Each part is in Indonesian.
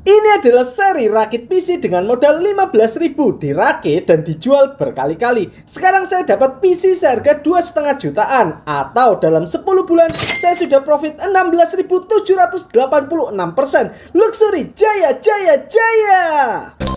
Ini adalah seri rakit PC dengan modal 15.000 dirakit dan dijual berkali-kali. Sekarang saya dapat PC seharga 2,5 jutaan, atau dalam 10 bulan saya sudah profit 16.786%. Luxury jaya jaya jaya.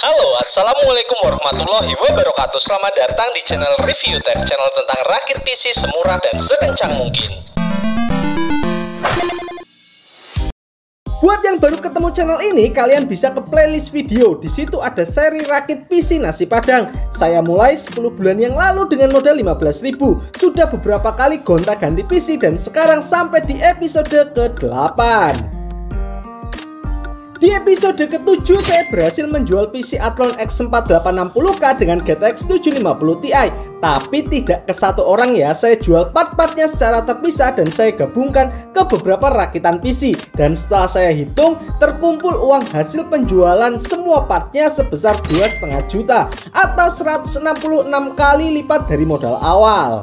Halo, assalamualaikum warahmatullahi wabarakatuh. Selamat datang di channel Review Tech, channel tentang rakit PC semurah dan sekencang mungkin. Buat yang baru ketemu channel ini, kalian bisa ke playlist video. Di situ ada seri rakit PC nasi padang. Saya mulai 10 bulan yang lalu dengan modal 15.000. Sudah beberapa kali gonta-ganti PC dan sekarang sampai di episode ke-8. Di episode ke-7 saya berhasil menjual PC Athlon X4 860K dengan GTX 750 Ti. Tapi tidak ke satu orang ya, saya jual part-partnya secara terpisah dan saya gabungkan ke beberapa rakitan PC. Dan setelah saya hitung, terkumpul uang hasil penjualan semua partnya sebesar 2,5 juta atau 166 kali lipat dari modal awal.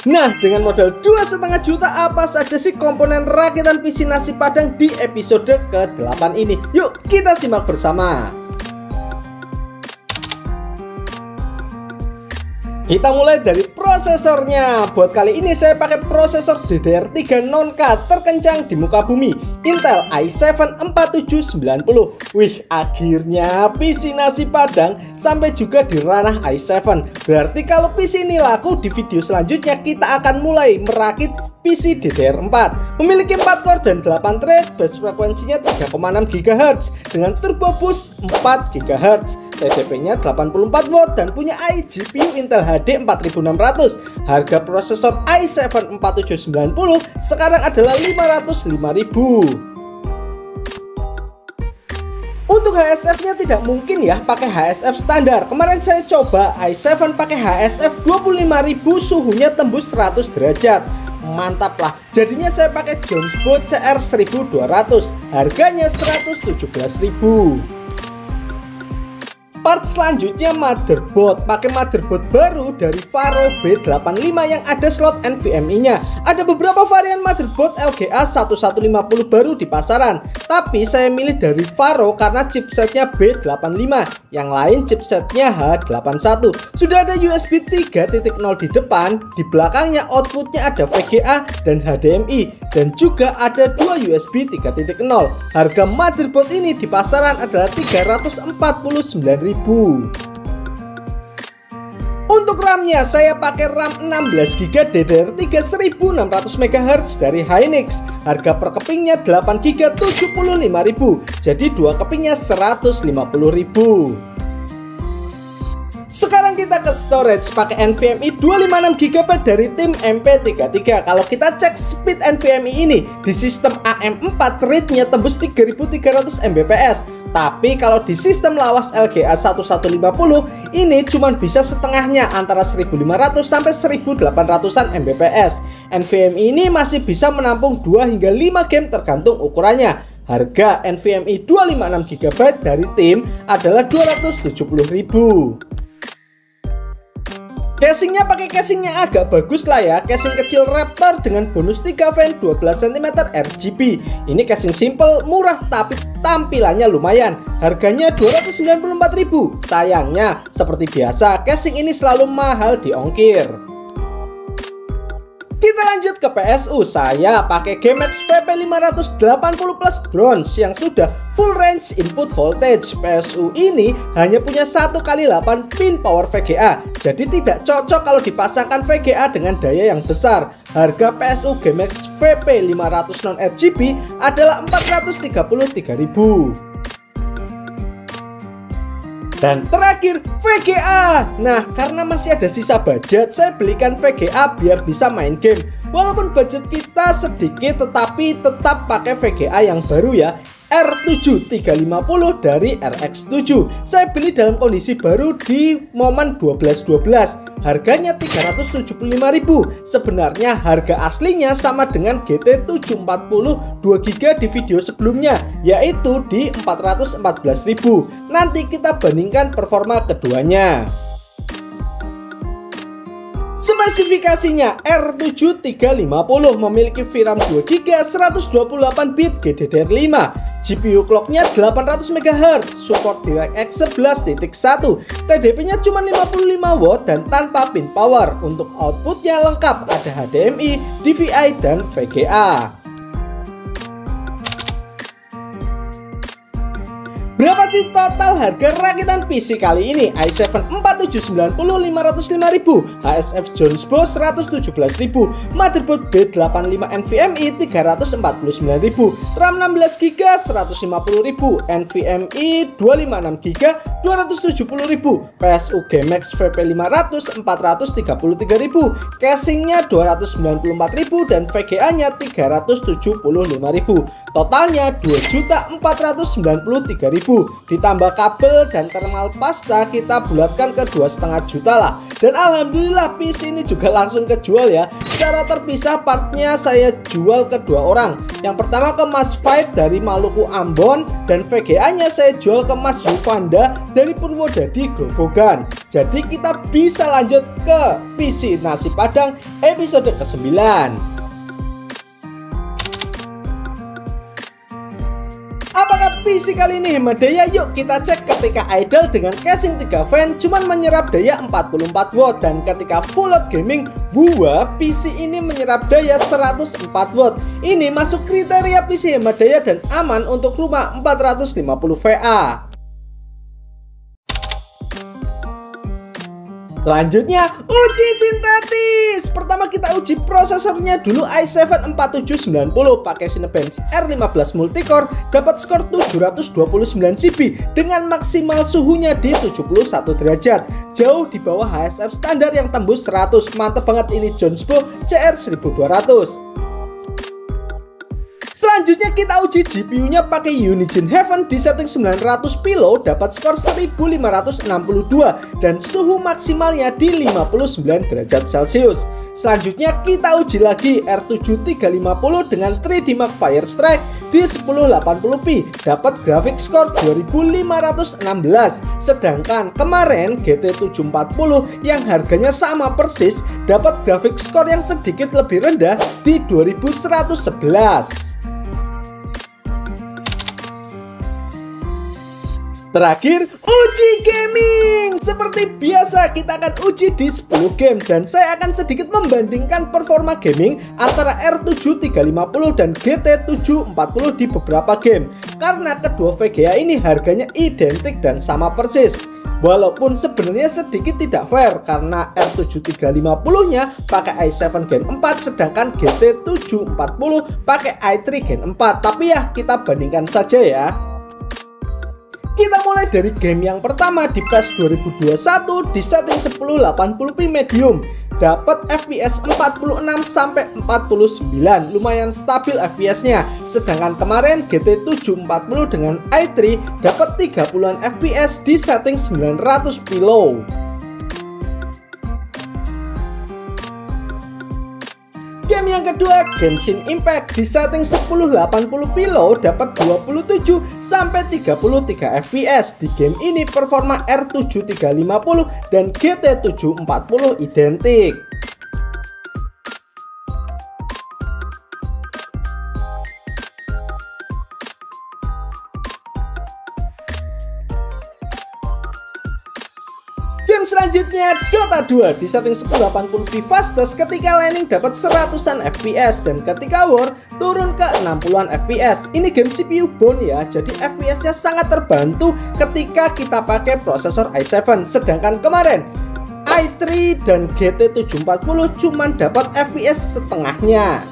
Nah, dengan modal 2,5 juta apa saja sih komponen rakitan PC nasi padang di episode ke-8 ini? Yuk kita simak bersama. Kita mulai dari prosesornya. Buat kali ini saya pakai prosesor DDR3 non-K terkencang di muka bumi, Intel i7 4790. Wih, akhirnya PC nasi padang sampai juga di ranah i7. Berarti kalau PC ini laku, di video selanjutnya kita akan mulai merakit PC DDR4. Memiliki 4 core dan 8 thread, base frekuensinya 3,6 GHz dengan turbo boost 4 GHz. TDP-nya 84 watt dan punya iGPU Intel HD 4600. Harga prosesor i7 4790 sekarang adalah 505.000. Untuk HSF-nya tidak mungkin ya pakai HSF standar. Kemarin saya coba i7 pakai HSF 25.000, suhunya tembus 100 derajat. Mantap lah. Jadinya saya pakai Jonesbot CR 1200. Harganya 117.000. Part selanjutnya motherboard. Pakai motherboard baru dari Faro B85 yang ada slot NVMe-nya. Ada beberapa varian motherboard LGA 1150 baru di pasaran, tapi saya milih dari Faro karena chipsetnya B85. Yang lain chipsetnya H81. Sudah ada USB 3.0 di depan, di belakangnya outputnya ada VGA dan HDMI, dan juga ada 2 USB 3.0. Harga motherboard ini di pasaran adalah 349.000. Untuk RAM-nya saya pakai RAM 16GB DDR3 1600 MHz dari Hynix. Harga per kepingnya 8GB 75.000. Jadi 2 kepingnya 150.000. Sekarang kita ke storage, pakai NVMe 256GB dari tim MP33. Kalau kita cek speed NVMe ini di sistem AM4, read-nya tembus 3300 Mbps. Tapi kalau di sistem lawas LGA 1150 ini cuma bisa setengahnya, antara 1500 sampai 1800an Mbps. NVMe ini masih bisa menampung 2 hingga 5 game tergantung ukurannya. Harga NVMe 256GB dari tim adalah 270.000. Casingnya pakai casing yang agak bagus lah ya. Casing kecil Raptor dengan bonus 3 fan 12 cm RGB. Ini casing simple, murah tapi tampilannya lumayan. Harganya 294.000. Sayangnya seperti biasa casing ini selalu mahal di ongkir. Kita lanjut ke PSU. Saya pakai GMX VP580 Plus Bronze yang sudah full range input voltage. PSU ini hanya punya 1x8 pin power VGA, jadi tidak cocok kalau dipasangkan VGA dengan daya yang besar. Harga PSU GMX VP500 non RGB adalah 433.000. Dan terakhir VGA. Nah, karena masih ada sisa budget, saya belikan VGA biar bisa main game. Walaupun budget kita sedikit, tetapi tetap pakai VGA yang baru ya, R7 350 dari RX7. Saya beli dalam kondisi baru di momen 12/12. Harganya 375.000. Sebenarnya harga aslinya sama dengan GT 740 2GB di video sebelumnya, yaitu di 414.000. Nanti kita bandingkan performa keduanya. Spesifikasinya R7 350 memiliki VRAM 2GB 128-bit GDDR5, GPU clocknya 800 MHz, support DirectX 11.1, TDP-nya cuma 55 watt dan tanpa pin power. Untuk outputnya lengkap, ada HDMI, DVI, dan VGA. Berapa sih total harga rakitan PC kali ini? i7 4790 505.000, HSF Jonesbo 117.000, motherboard B85 NVMe 349.000, RAM 16GB 150.000, NVMe 256GB 270.000, PSU GameX VP500 433.000, casingnya 294.000 dan VGA-nya 375.000. Totalnya 2.493.000. Ditambah kabel dan thermal pasta, kita bulatkan ke 2,5 juta lah. Dan alhamdulillah PC ini juga langsung kejual ya. Secara terpisah partnya saya jual ke 2 orang. Yang pertama ke Mas Fight dari Maluku Ambon, dan VGA-nya saya jual ke Mas Yuvanda dari Purwodadi Grobogan. Jadi kita bisa lanjut ke PC Nasi Padang episode ke-9. Apakah PC kali ini hemat daya? Yuk kita cek. Ketika idle dengan casing 3 fan cuman menyerap daya 44 watt, dan ketika full load gaming, PC ini menyerap daya 104 watt. Ini masuk kriteria PC hemat daya dan aman untuk rumah 450 VA. Selanjutnya, uji sintetis. Pertama kita uji prosesornya dulu. i7 4790 pakai Cinebench R15 multicore, dapat skor 729 CP dengan maksimal suhunya di 71 derajat, jauh di bawah HSF standar yang tembus 100. Mantep banget ini Jonesbo CR1200. Selanjutnya kita uji GPU-nya pakai Unigine Heaven di setting 900 pilo, dapat skor 1562 dan suhu maksimalnya di 59 derajat Celcius. Selanjutnya kita uji lagi R7 350 dengan 3D Mark Firestrike di 1080p, dapat grafik skor 2516. Sedangkan kemarin GT 740 yang harganya sama persis dapat grafik skor yang sedikit lebih rendah di 2111. Terakhir, uji gaming. Seperti biasa kita akan uji di 10 game, dan saya akan sedikit membandingkan performa gaming antara R7 350 dan GT 740 di beberapa game, karena kedua VGA ini harganya identik dan sama persis. Walaupun sebenarnya sedikit tidak fair karena R7 350-nya pakai i7 Gen 4 sedangkan GT 740 pakai i3 Gen 4. Tapi ya kita bandingkan saja ya. Kita mulai dari game yang pertama di PES 2021 di setting 1080p medium, dapat FPS 46 sampai 49, lumayan stabil FPS-nya. Sedangkan kemarin GT 740 dengan i3 dapat 30-an FPS di setting 900 pilo. Game yang kedua, Genshin Impact di setting 1080 pilo, dapat 27 sampai 33 FPS. Di game ini performa R7 350 dan GT 740 identik. Game selanjutnya Dota 2 di setting 1080p fastest, ketika laning dapat 100-an FPS dan ketika war turun ke 60-an FPS. Ini game CPU bone ya, jadi FPS-nya sangat terbantu ketika kita pakai prosesor i7. Sedangkan kemarin i3 dan GT 740 cuman dapat FPS setengahnya.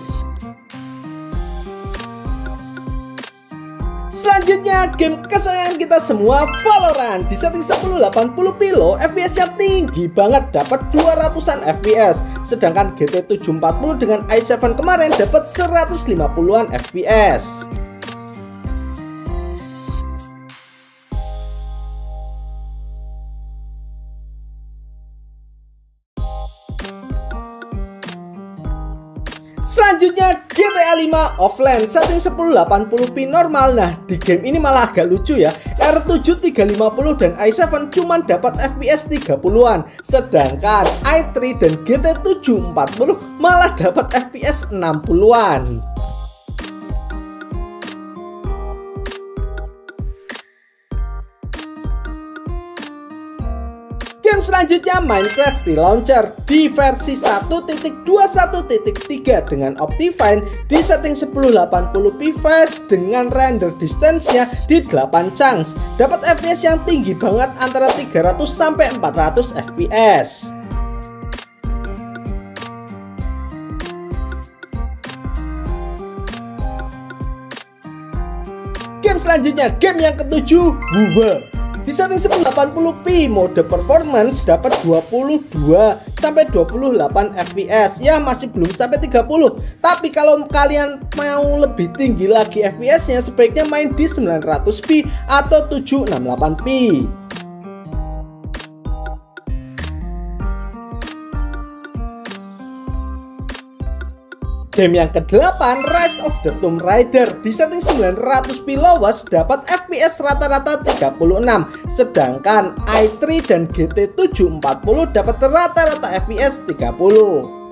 Selanjutnya game kesayangan kita semua, Valorant di setting 1080 pilo, FPS-nya tinggi banget, dapat 200-an FPS. Sedangkan GT 740 dengan i7 kemarin dapat 150-an FPS. Selanjutnya GTA 5 offline setting 1080p normal. Nah, di game ini malah agak lucu ya. R7 350 dan i7 cuman dapat FPS 30-an, sedangkan i3 dan GT 740 malah dapat FPS 60-an. Game selanjutnya Minecraft Relauncher di versi 1.21.3 dengan Optifine di setting 1080p fast dengan render distance-nya di 8 chunks. Dapat FPS yang tinggi banget antara 300 sampai 400 FPS. Game selanjutnya, game yang ketujuh, WoW. Di setting 1080p mode performance dapat 22 sampai 28 fps. Ya, masih belum sampai 30. Tapi kalau kalian mau lebih tinggi lagi fps-nya, sebaiknya main di 900p atau 768p. Game yang ke-8, Rise of the Tomb Raider di setting 900p lowest dapat FPS rata-rata 36, sedangkan i3 dan GT 740 dapat rata-rata FPS 30.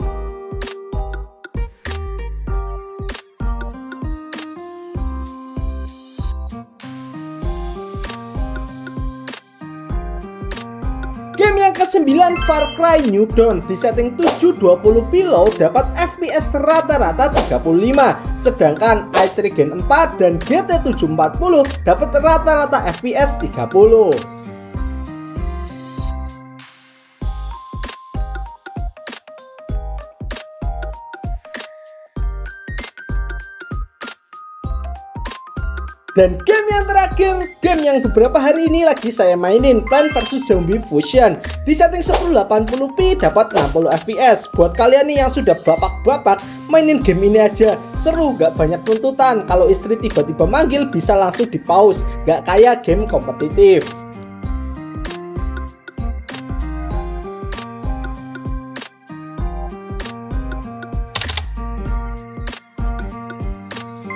Game yang ke-9, Far Cry New Dawn di setting 720p low dapat FPS rata-rata 35, sedangkan i3 Gen 4 dan GT 740 dapat rata-rata FPS 30. Dan game yang terakhir, game yang beberapa hari ini lagi saya mainin, Plants vs Zombie Fusion di setting 1080p dapat 60 fps. Buat kalian nih yang sudah bapak-bapak, mainin game ini aja, seru, gak banyak tuntutan. Kalau istri tiba-tiba manggil bisa langsung di pause, gak kayak game kompetitif.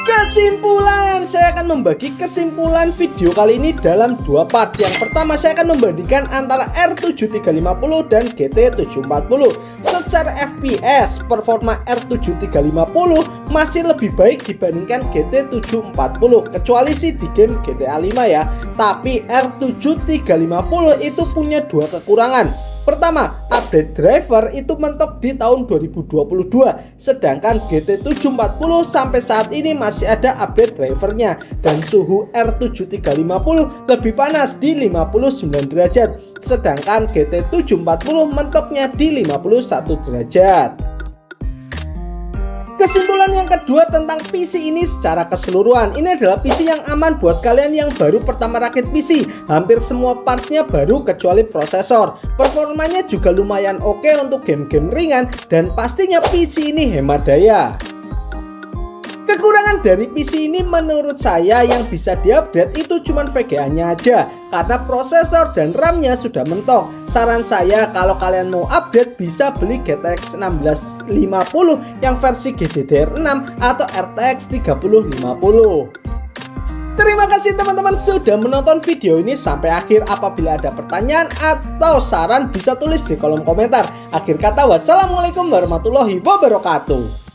Kesimpulan, saya akan membagi kesimpulan video kali ini dalam dua part. Yang pertama, saya akan membandingkan antara R7 350 dan GT 740. Secara FPS, performa R7 350 masih lebih baik dibandingkan GT 740, kecuali sih di game GTA 5 ya. Tapi R7 350 itu punya dua kekurangan. Pertama, update driver itu mentok di tahun 2022, sedangkan GT 740 sampai saat ini masih ada update drivernya, dan suhu R7 350 lebih panas di 59 derajat, sedangkan GT 740 mentoknya di 51 derajat. Kesimpulan yang kedua tentang PC ini secara keseluruhan, ini adalah PC yang aman buat kalian yang baru pertama rakit PC. Hampir semua partnya baru kecuali prosesor. Performanya juga lumayan oke untuk game-game ringan, dan pastinya PC ini hemat daya. Kekurangan dari PC ini menurut saya yang bisa diupdate itu cuma VGA-nya aja, karena prosesor dan RAM-nya sudah mentok. Saran saya kalau kalian mau update bisa beli GTX 1650 yang versi GDDR6 atau RTX 3050. Terima kasih teman-teman sudah menonton video ini sampai akhir. Apabila ada pertanyaan atau saran bisa tulis di kolom komentar. Akhir kata, wassalamualaikum warahmatullahi wabarakatuh.